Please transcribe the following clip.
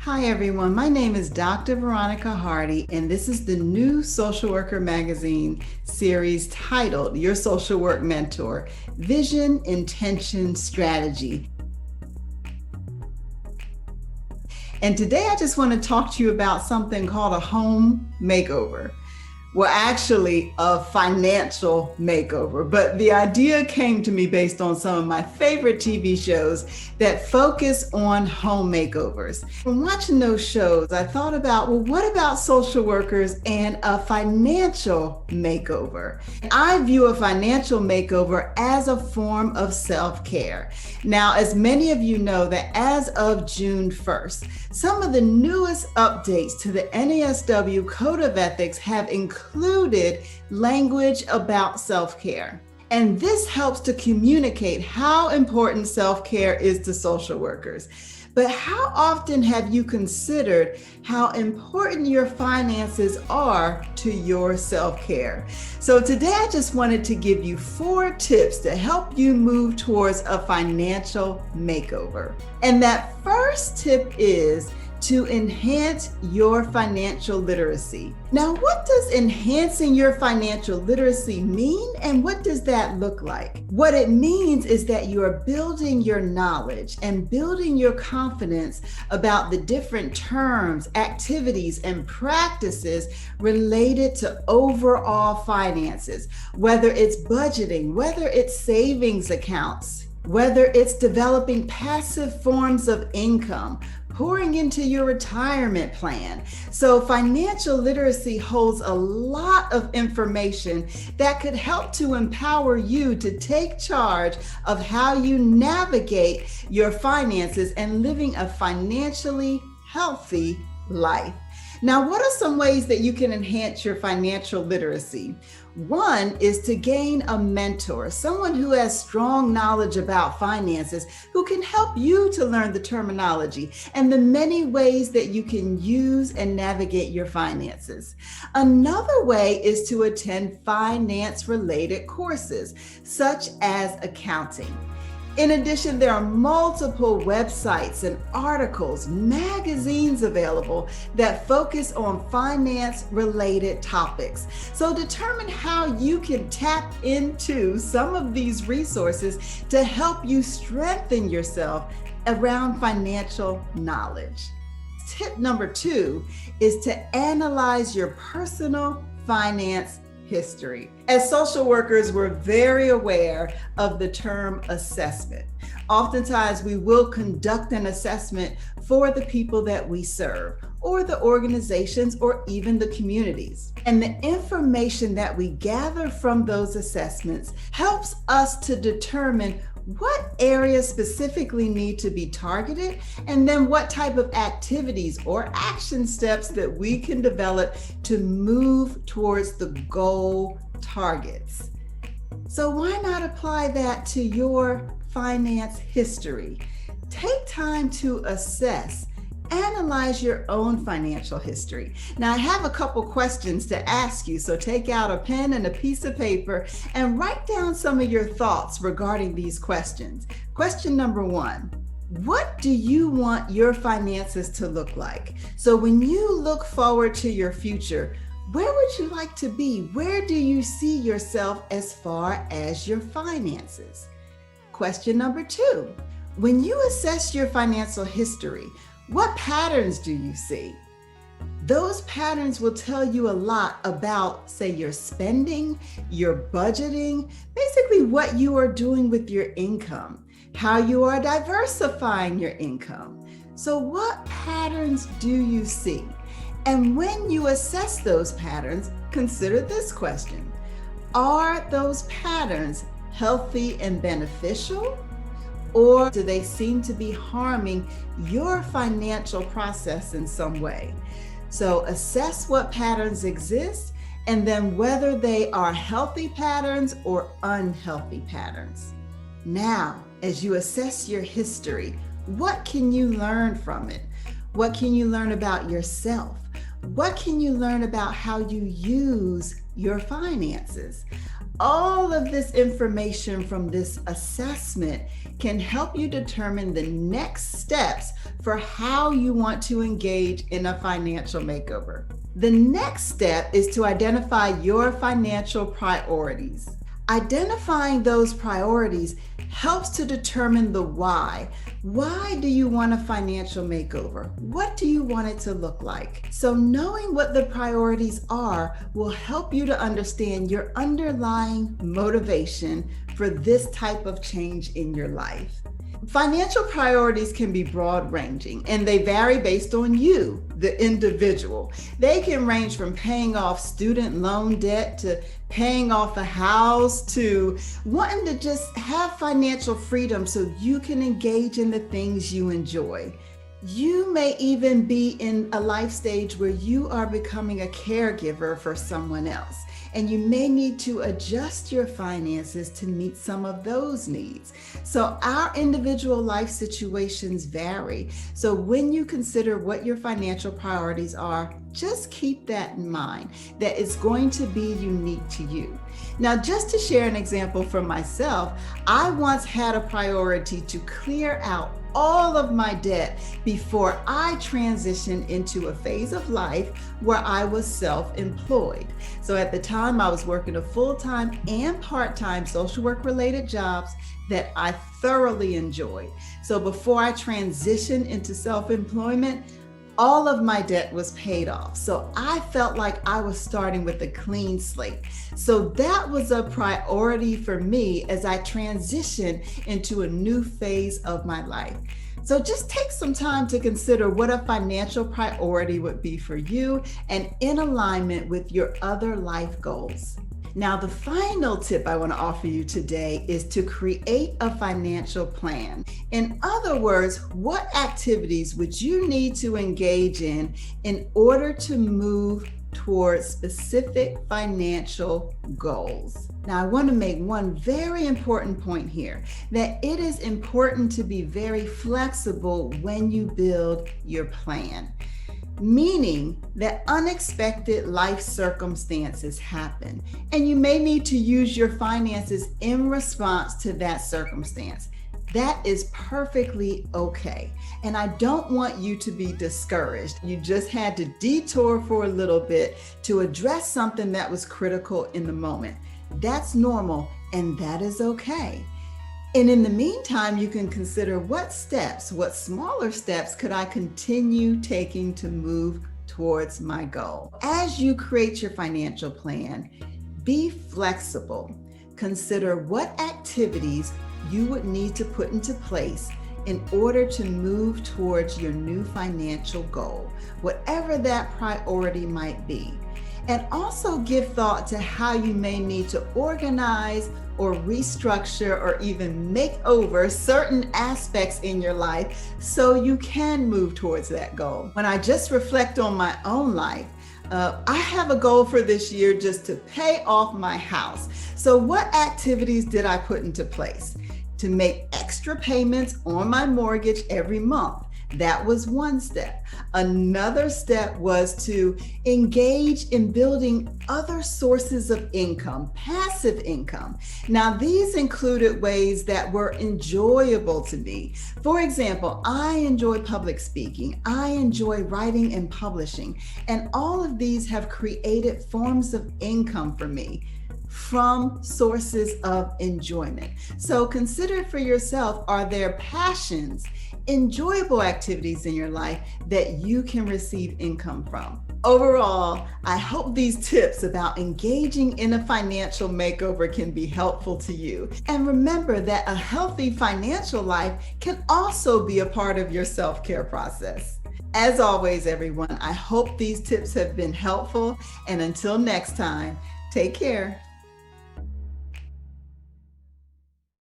Hi, everyone. My name is Dr. Veronica Hardy, and this is the new Social Worker Magazine series titled Your Social Work Mentor: Vision, Intention, Strategy. And today I just want to talk to you about something called a home makeover. Well, actually, a financial makeover. But the idea came to me based on some of my favorite TV shows that focus on home makeovers. From watching those shows, I thought about, well, what about social workers and a financial makeover? I view a financial makeover as a form of self-care. Now, as many of you know, that as of June 1st, some of the newest updates to the NASW Code of Ethics have included language about self-care. And this helps to communicate how important self-care is to social workers. But how often have you considered how important your finances are to your self-care? So today I just wanted to give you 4 tips to help you move towards a financial makeover. And that first tip is to enhance your financial literacy. Now, what does enhancing your financial literacy mean, and what does that look like? What it means is that you are building your knowledge and building your confidence about the different terms, activities, and practices related to overall finances, whether it's budgeting, whether it's savings accounts, whether it's developing passive forms of income, pouring into your retirement plan. So financial literacy holds a lot of information that could help to empower you to take charge of how you navigate your finances and living a financially healthy life. Now, what are some ways that you can enhance your financial literacy? One is to gain a mentor, someone who has strong knowledge about finances, who can help you to learn the terminology and the many ways that you can use and navigate your finances. Another way is to attend finance-related courses, such as accounting. In addition, there are multiple websites and articles, magazines available that focus on finance-related topics. So determine how you can tap into some of these resources to help you strengthen yourself around financial knowledge. Tip number 2 is to analyze your personal finance history. As social workers, we're very aware of the term assessment. Oftentimes, we will conduct an assessment for the people that we serve, or the organizations, or even the communities. And the information that we gather from those assessments helps us to determine what areas specifically need to be targeted, and then what type of activities or action steps that we can develop to move towards the goal targets. So why not apply that to your finance history? Take time to assess, analyze your own financial history. Now, I have a couple questions to ask you, so take out a pen and a piece of paper and write down some of your thoughts regarding these questions. Question number 1, what do you want your finances to look like? So when you look forward to your future, where would you like to be? Where do you see yourself as far as your finances? Question number 2, when you assess your financial history, what patterns do you see? Those patterns will tell you a lot about, say, your spending, your budgeting, basically what you are doing with your income, how you are diversifying your income. So what patterns do you see? And when you assess those patterns, consider this question: are those patterns healthy and beneficial? Or do they seem to be harming your financial process in some way? So assess what patterns exist, and then whether they are healthy patterns or unhealthy patterns. Now, as you assess your history, what can you learn from it? What can you learn about yourself? What can you learn about how you use your finances? All of this information from this assessment can help you determine the next steps for how you want to engage in a financial makeover. The next step is to identify your financial priorities. Identifying those priorities helps to determine the why. Why do you want a financial makeover? What do you want it to look like? So knowing what the priorities are will help you to understand your underlying motivation for this type of change in your life. Financial priorities can be broad-ranging and they vary based on you, the individual. They can range from paying off student loan debt to paying off a house to wanting to just have financial freedom so you can engage in the things you enjoy. You may even be in a life stage where you are becoming a caregiver for someone else, and you may need to adjust your finances to meet some of those needs. So our individual life situations vary. So when you consider what your financial priorities are, just keep that in mind, that it's going to be unique to you. Now, just to share an example from myself, I once had a priority to clear out all of my debt before I transitioned into a phase of life where I was self-employed. So at the time I was working a full-time and part-time social work related jobs that I thoroughly enjoyed. So before I transitioned into self-employment, all of my debt was paid off. So I felt like I was starting with a clean slate. So that was a priority for me as I transitioned into a new phase of my life. So just take some time to consider what a financial priority would be for you and in alignment with your other life goals. Now, the final tip I want to offer you today is to create a financial plan. In other words, what activities would you need to engage in order to move towards specific financial goals? Now, I want to make one very important point here, that it is important to be very flexible when you build your plan. Meaning that unexpected life circumstances happen, and you may need to use your finances in response to that circumstance. That is perfectly okay. And I don't want you to be discouraged. You just had to detour for a little bit to address something that was critical in the moment. That's normal, and that is okay. And in the meantime, you can consider what smaller steps could I continue taking to move towards my goal? As you create your financial plan, be flexible. Consider what activities you would need to put into place in order to move towards your new financial goal, whatever that priority might be. And also give thought to how you may need to organize or restructure or even make over certain aspects in your life so you can move towards that goal. When I just reflect on my own life, I have a goal for this year just to pay off my house. So what activities did I put into place? To make extra payments on my mortgage every month. That was one step. Another step was to engage in building other sources of income, passive income. Now, these included ways that were enjoyable to me. For example, I enjoy public speaking. I enjoy writing and publishing. And all of these have created forms of income for me from sources of enjoyment. So consider for yourself, are there passions, enjoyable activities in your life that you can receive income from? Overall, I hope these tips about engaging in a financial makeover can be helpful to you. And remember that a healthy financial life can also be a part of your self-care process. As always, everyone, I hope these tips have been helpful. And until next time, take care.